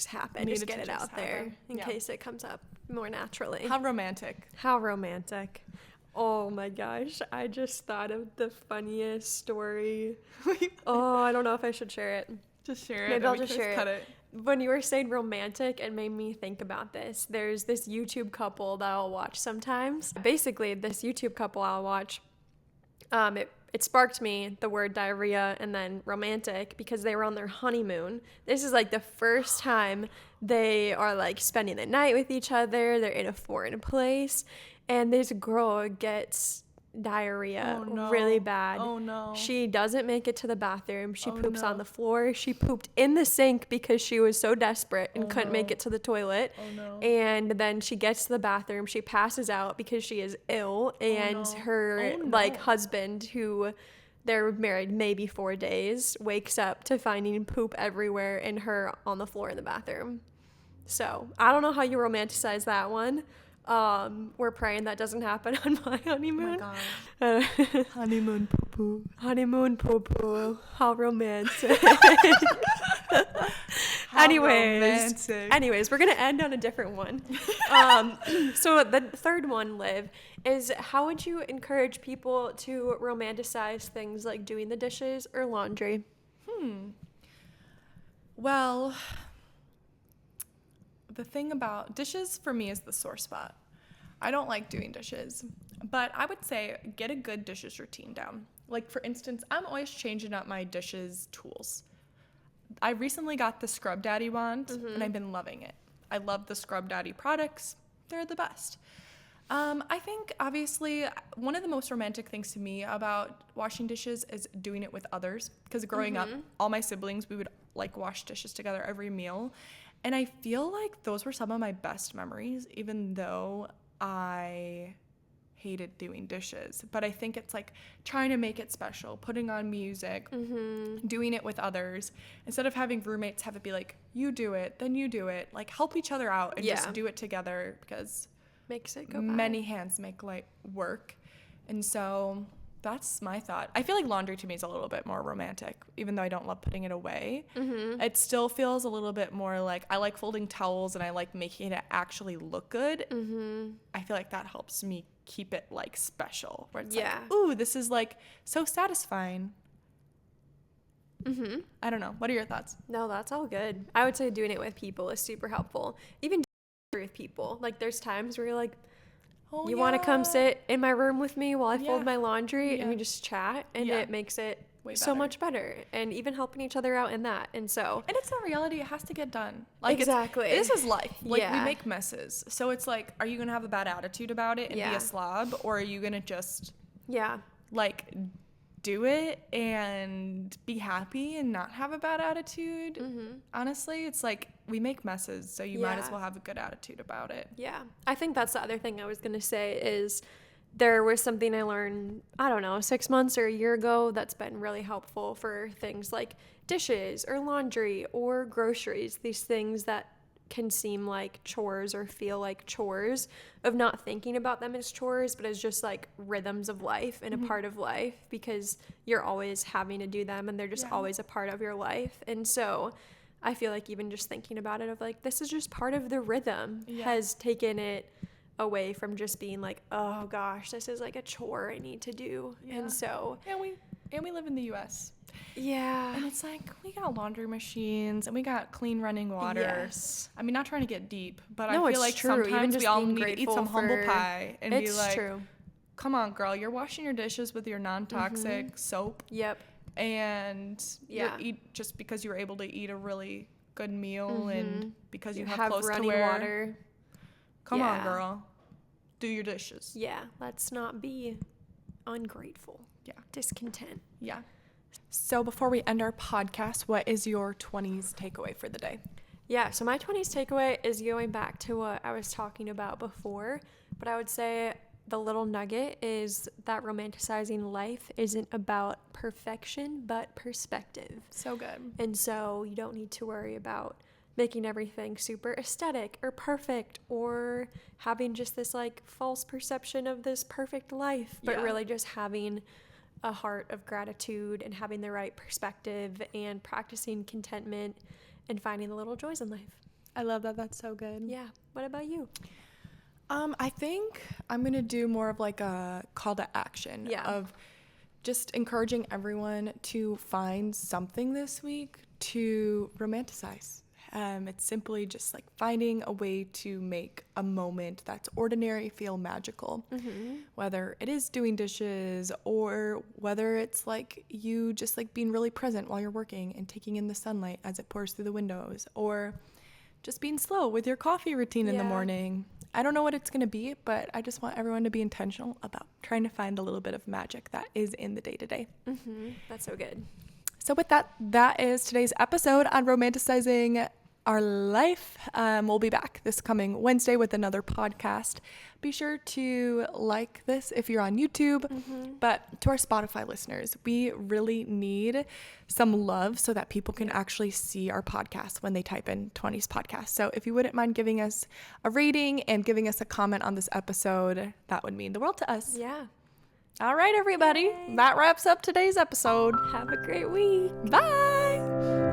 happen. Just get it out there in case it comes up more naturally. How romantic. Oh my gosh, I just thought of the funniest story. I don't know if I should share it. Just share it. Maybe I'll just share it. When you were saying romantic, it made me think about this. There's this YouTube couple that I'll watch sometimes. Basically, this YouTube couple I'll watch, it sparked me the word diarrhea and then romantic because they were on their honeymoon. This is like the first time they are like spending the night with each other. They're in a foreign place. And this girl gets diarrhea really bad. Oh no. She doesn't make it to the bathroom. She poops on the floor. She pooped in the sink because she was so desperate and couldn't make it to the toilet. Oh no. And then she gets to the bathroom. She passes out because she is ill. And her husband, who they're married maybe 4 days, wakes up to finding poop everywhere and her on the floor in the bathroom. So I don't know how you romanticize that one. We're praying that doesn't happen on my honeymoon. Oh my gosh. Honeymoon poo-poo. Honeymoon poo-poo. How romantic. How romantic. Anyways, we're going to end on a different one. So the third one, Liv, is how would you encourage people to romanticize things like doing the dishes or laundry? Well, the thing about dishes for me is the sore spot. I don't like doing dishes, but I would say get a good dishes routine down. Like, for instance, I'm always changing up my dishes tools. I recently got the Scrub Daddy wand, and I've been loving it. I love the Scrub Daddy products. They're the best. I think, obviously, one of the most romantic things to me about washing dishes is doing it with others. Because growing up, all my siblings, we would, like, wash dishes together every meal. And I feel like those were some of my best memories, even though I hated doing dishes. But I think it's like trying to make it special, putting on music, doing it with others. Instead of having roommates have it be like, you do it, then you do it. Like, help each other out and just do it together, because makes it go by. Many hands make light work. And so that's my thought. I feel like laundry to me is a little bit more romantic, even though I don't love putting it away. It still feels a little bit more like I like folding towels and I like making it actually look good. I feel like that helps me keep it like special, where it's like, ooh, this is like so satisfying. I don't know. What are your thoughts? No, that's all good. I would say doing it with people is super helpful. Even with people. Like, there's times where you're like, you want to come sit in my room with me while I fold my laundry, and we just chat, and it makes it so much better, and even helping each other out in that. And it's a reality. It has to get done. Like, exactly. This is life. Like, we make messes. So it's like, are you going to have a bad attitude about it and be a slob, or are you going to just like do it and be happy and not have a bad attitude? Honestly, it's like, we make messes, so you might as well have a good attitude about it. I think that's the other thing I was gonna say is there was something I learned, I don't know, 6 months or a year ago that's been really helpful for things like dishes or laundry or groceries, these things that can seem like chores or feel like chores, of not thinking about them as chores, but as just like rhythms of life and a part of life, because you're always having to do them and they're just always a part of your life. And so I feel like even just thinking about it of like, this is just part of the rhythm has taken it away from just being like, oh gosh, this is like a chore I need to do. And so we live in the US. And it's like, we got laundry machines and we got clean running water. I mean, not trying to get deep, but I feel like sometimes we all need to eat some humble pie and be like, come on, girl, you're washing your dishes with your non-toxic soap. And you eat just because you were able to eat a really good meal and because you have clothes running to wear. Water. Come on, girl. Do your dishes. Let's not be ungrateful. Discontent. So before we end our podcast, what is your 20s takeaway for the day? Yeah, so my 20s takeaway is going back to what I was talking about before, but I would say the little nugget is that romanticizing life isn't about perfection, but perspective. So good. And so you don't need to worry about making everything super aesthetic or perfect or having just this like false perception of this perfect life, but really just having a heart of gratitude and having the right perspective and practicing contentment and finding the little joys in life. I love that. That's so good. Yeah. What about you? I think I'm going to do more of like a call to action of just encouraging everyone to find something this week to romanticize. It's simply just like finding a way to make a moment that's ordinary feel magical, whether it is doing dishes or whether it's like you just like being really present while you're working and taking in the sunlight as it pours through the windows, or just being slow with your coffee routine in the morning. I don't know what it's going to be, but I just want everyone to be intentional about trying to find a little bit of magic that is in the day-to-day. That's so good. So with that, that is today's episode on romanticizing our life. We'll be back this coming Wednesday with another podcast. Be sure to like this if you're on YouTube, but to our Spotify listeners, we really need some love so that people can actually see our podcast when they type in 20s podcast. So if you wouldn't mind giving us a rating and giving us a comment on this episode, that would mean the world to us. Yeah. All right, everybody. Yay. That wraps up today's episode. Have a great week. Bye.